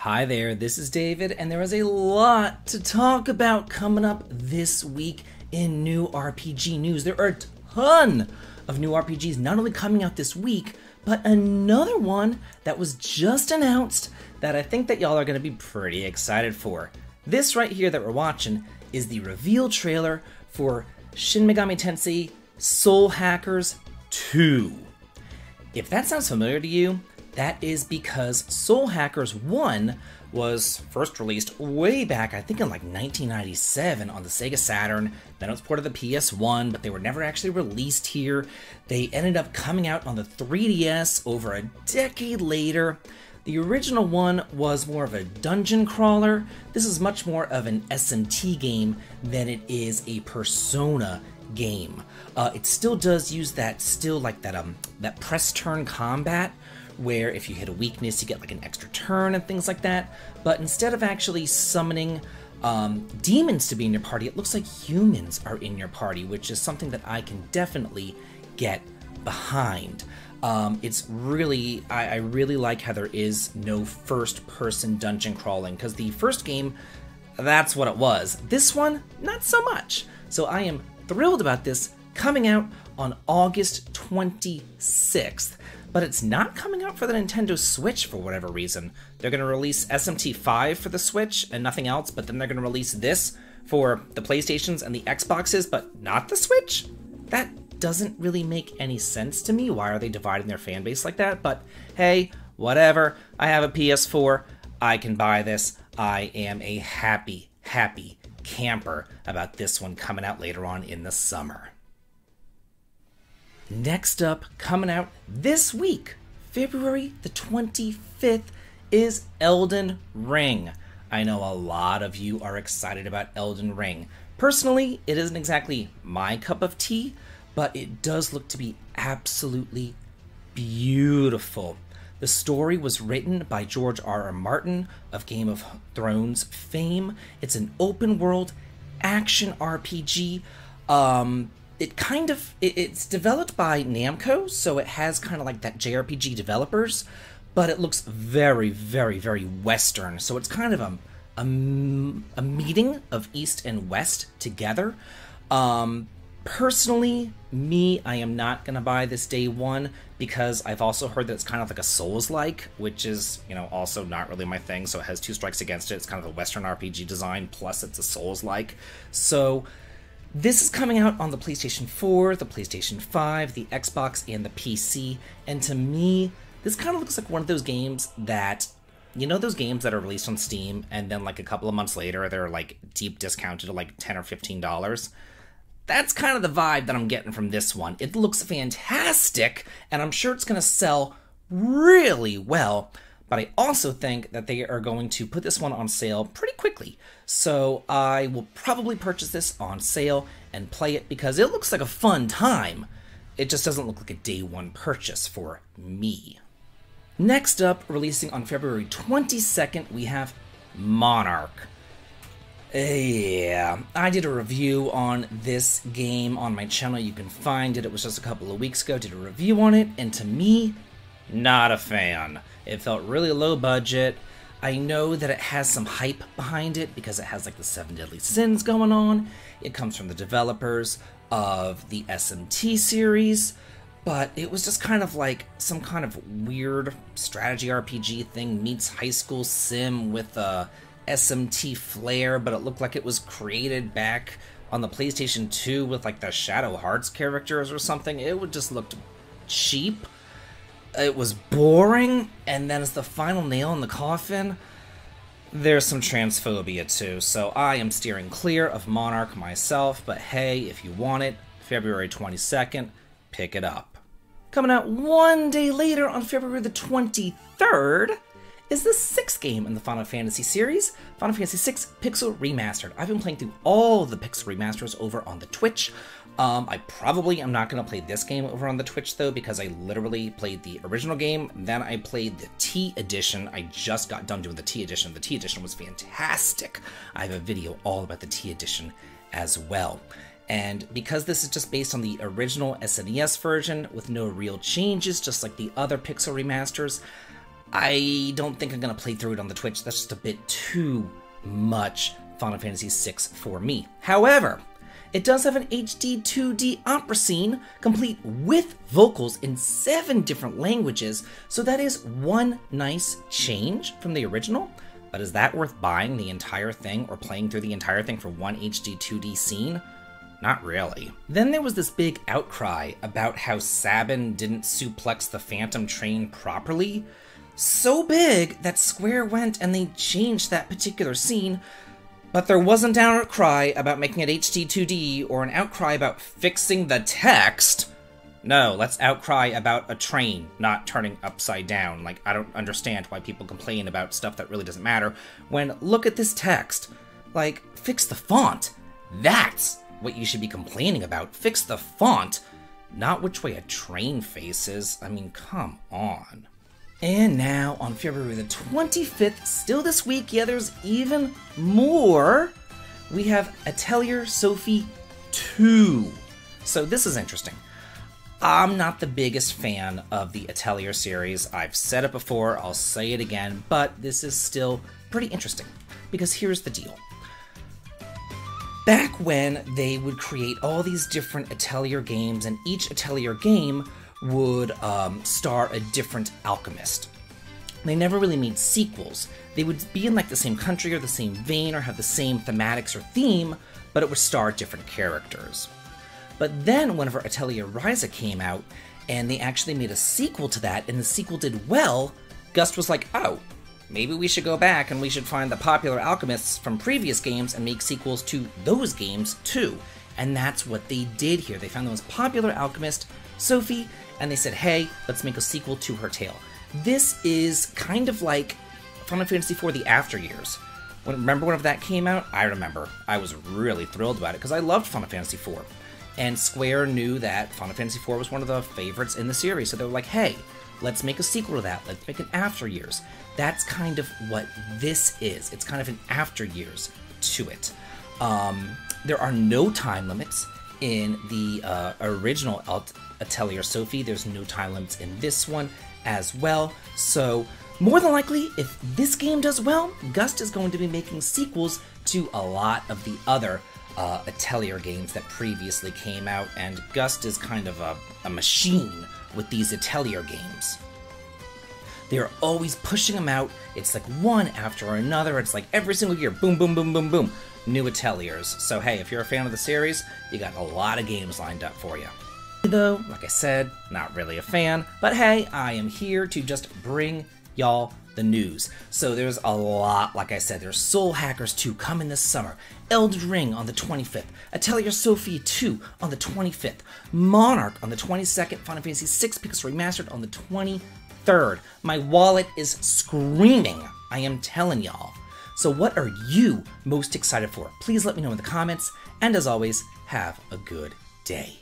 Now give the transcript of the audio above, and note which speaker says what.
Speaker 1: Hi there, this is David, and there is a lot to talk about coming up this week in new RPG news. There are a ton of new RPGs not only coming out this week, but another one that was just announced that I think that y'all are going to be pretty excited for. This right here that we're watching is the reveal trailer for Shin Megami Tensei Soul Hackers 2. If that sounds familiar to you, that is because Soul Hackers 1 was first released way back, I think in like 1997 on the Sega Saturn. Then it was ported to the PS1, but they were never actually released here. They ended up coming out on the 3DS over a decade later. The original one was more of a dungeon crawler. This is much more of an SMT game than it is a Persona game. It still does use that press turn combat, where if you hit a weakness, you get like an extra turn and things like that. But instead of actually summoning demons to be in your party, it looks like humans are in your party, which is something that I can definitely get behind. It's really, I really like how there is no first-person dungeon crawling, because the first game, that's what it was. This one, not so much. So I am thrilled about this coming out on August 26th. But it's not coming out for the Nintendo Switch for whatever reason. They're going to release SMT5 for the Switch and nothing else, but then they're going to release this for the PlayStations and the Xboxes, but not the Switch? That doesn't really make any sense to me. Why are they dividing their fan base like that? But hey, whatever. I have a PS4. I can buy this. I am a happy camper about this one coming out later on in the summer. Next up, coming out this week, February the 25th, is Elden Ring. I know a lot of you are excited about Elden Ring. Personally, it isn't exactly my cup of tea, but it does look to be absolutely beautiful. The story was written by George R.R. Martin of Game of Thrones fame. It's an open-world action RPG. It's developed by Namco, so it has kind of like that JRPG developers, but it looks very, very, very Western. So it's kind of a meeting of East and West together. Personally, I am not going to buy this day one, because I've also heard that it's kind of like a Souls-like, which is, also not really my thing, so it has two strikes against it. It's kind of a Western RPG design, plus it's a Souls-like. So this is coming out on the PlayStation 4, the PlayStation 5, the Xbox, and the PC, and to me, this kind of looks like one of those games that, those games that are released on Steam, and then like a couple of months later, they're like deep discounted to like $10 or $15. That's kind of the vibe that I'm getting from this one. It looks fantastic, and I'm sure it's going to sell really well. But I also think that they are going to put this one on sale pretty quickly. So I will probably purchase this on sale and play it because it looks like a fun time. It just doesn't look like a day one purchase for me. Next up, releasing on February 22nd, we have Monarch. Yeah, I did a review on this game on my channel. You can find it. It was just a couple of weeks ago. Did a review on it, and to me, not a fan. It felt really low budget. I know that it has some hype behind it because it has like the 7 Deadly Sins going on. It comes from the developers of the SMT series, but it was just kind of like some kind of weird strategy RPG thing meets high school sim with a SMT flair, but it looked like it was created back on the PlayStation 2 with like the Shadow Hearts characters or something. It just looked cheap. It was boring, and then as the final nail in the coffin, there's some transphobia too, so I am steering clear of Monarch myself, but hey, if you want it, February 22nd, pick it up. Coming out one day later on February the 23rd is the 6th game in the Final Fantasy series, Final Fantasy VI Pixel Remastered. I've been playing through all the Pixel Remasters over on the Twitch. I probably am not going to play this game over on the Twitch, though, because I literally played the original game, then I played the T Edition. I just got done doing the T Edition. The T Edition was fantastic. I have a video all about the T Edition as well. And because this is just based on the original SNES version with no real changes, just like the other Pixel remasters, I don't think I'm going to play through it on the Twitch. That's just a bit too much Final Fantasy VI for me. However, it does have an HD 2D opera scene, complete with vocals in 7 different languages, so that is one nice change from the original. But is that worth buying the entire thing or playing through the entire thing for one HD 2D scene? Not really. Then there was this big outcry about how Sabin didn't suplex the Phantom train properly. So big that Square went and they changed that particular scene, but there wasn't an outcry about making it HD 2D or an outcry about fixing the text. No, let's outcry about a train not turning upside down. Like, I don't understand why people complain about stuff that really doesn't matter when, look at this text. Like, fix the font. That's what you should be complaining about. Fix the font, not which way a train faces. I mean, come on. And now, on February the 25th, still this week, yeah, there's even more, we have Atelier Sophie 2. So this is interesting. I'm not the biggest fan of the Atelier series. I've said it before, I'll say it again, but this is still pretty interesting, because here's the deal. Back when they would create all these different Atelier games, and each Atelier game would star a different alchemist. They never really made sequels. They would be in like the same country or the same vein or have the same thematics or theme, but it would star different characters. But then whenever Atelier Ryza came out, and they actually made a sequel to that, and the sequel did well, Gust was like, oh, maybe we should go back and we should find the popular alchemists from previous games and make sequels to those games too. And that's what they did here. They found the most popular alchemist, Sophie, and they said, hey, let's make a sequel to her tale. This is kind of like Final Fantasy IV The After Years. Remember whenever that came out? I remember. I was really thrilled about it because I loved Final Fantasy IV. And Square knew that Final Fantasy IV was one of the favorites in the series, so they were like, hey, let's make a sequel to that. Let's make an After Years. That's kind of what this is. It's kind of an After Years to it. There are no time limits in the original Atelier Sophie. There's no time limits in this one as well. So more than likely, if this game does well, Gust is going to be making sequels to a lot of the other Atelier games that previously came out, and Gust is kind of a machine with these Atelier games. They're always pushing them out. It's like one after another. It's like every single year, boom, boom, boom, boom, boom, new Ateliers. So hey, if you're a fan of the series, you got a lot of games lined up for you. Though, like I said, not really a fan, but hey, I am here to just bring y'all the news. So there's a lot, like I said, there's Soul Hackers 2 coming this summer, Elden Ring on the 25th, Atelier Sophie 2 on the 25th, Monarch on the 22nd, Final Fantasy VI Pixel Remastered on the 23rd. My wallet is screaming, I am telling y'all. So what are you most excited for? Please let me know in the comments, and as always, have a good day.